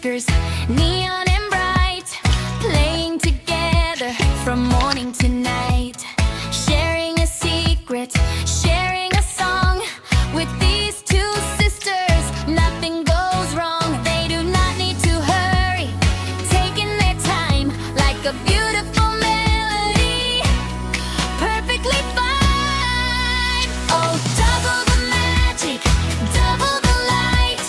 speakers, neon and bright, playing together from morning to night, sharing a secret, sharing a song. With these two sisters, nothing goes wrong. They do not need to hurry, taking their time like a beautiful melody, perfectly fine. Oh, double the magic, double the light,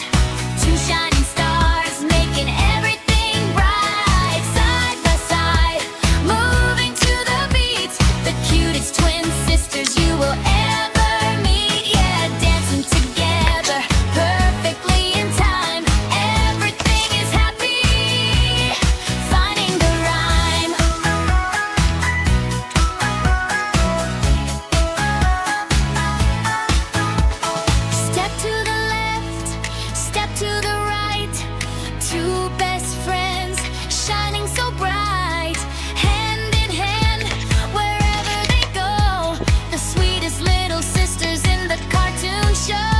two shining stars making everything bright. Side by side, moving to the beat, the cutest twin sisters you will ever meet. Yeah, dancing together perfectly in time. Everything is happy, finding the rhyme. Step to the left, step to the right, two best friends shining so bright, hand in hand wherever they go, the sweetest little sisters in the cartoon show.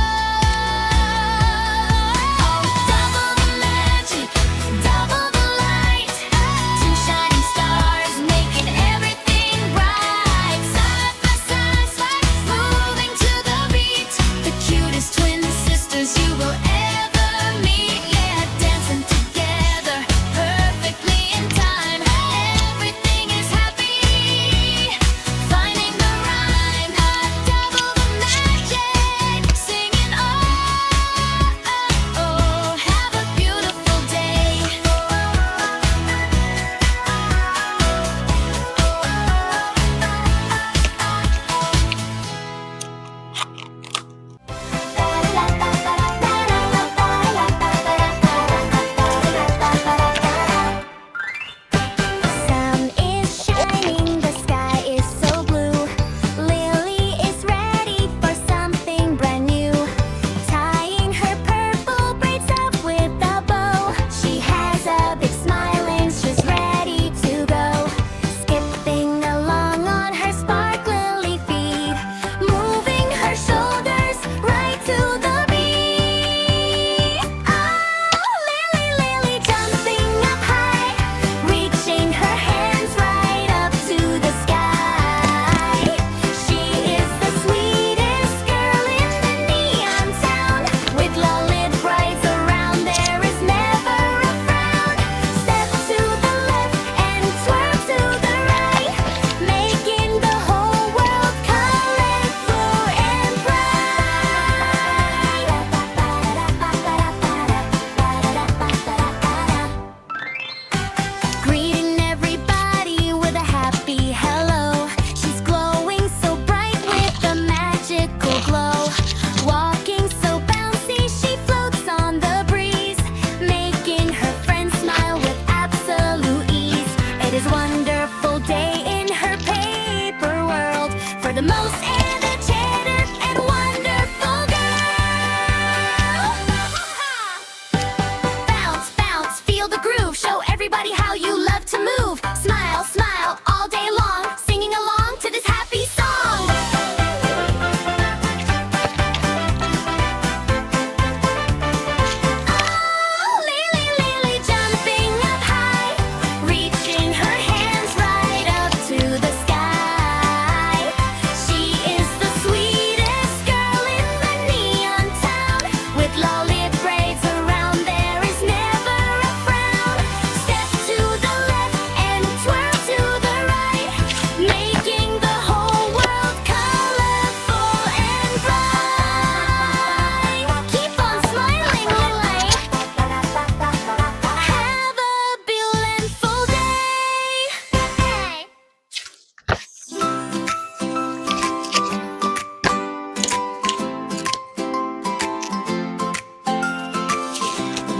Oh, double the magic, double the light, two shining stars making everything bright. Side by side, moving to the beat, the cutest twin sisters you will ever meet. Yeah, dancing together perfectly in time. Everything is happy, finding the rhyme. Double the magic, singing oh, oh, oh, have a beautiful day. Sun is shining, the sky is so blue. Lily is ready for something brand new, tying her purple braids up with a bow. She has a big smile and she's ready to go, skipping along on her sparkly feet, moving her shoulders right to the beat. Oh, Lily, Lily, jumping up high, reaching her hands right up to the sky. She is the sweetest girl in the neon town. With LoliBraids around, there is never a frown. Step to the left and twirl to the right, making the whole world colorful and bright. Greeting everybody with a happy hello. She's glowing so bright with a magical glow. Walking so bouncy, she floats on the breeze, making her friends smile with absolute ease. It is a wonderful day in her paper world for the most energetic and wonderful girl. Bounce, bounce, feel the groove. Show everybody how you love to move. Smile, smile all day long, singing along to this happy song. Oh, Lily, Lily, jumping up high, reaching her hands right up to the sky. She is the sweetest girl in the neon town. With LoliBraids around, there is never a frown. Step to the left and twirl to the right, making the whole world colorful and bright. Keep on smiling, Lily. Have a beautiful day.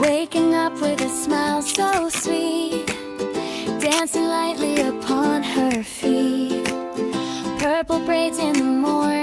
Waking up with a smile so sweet, dancing lightly upon her feet. Purple braids in the morning,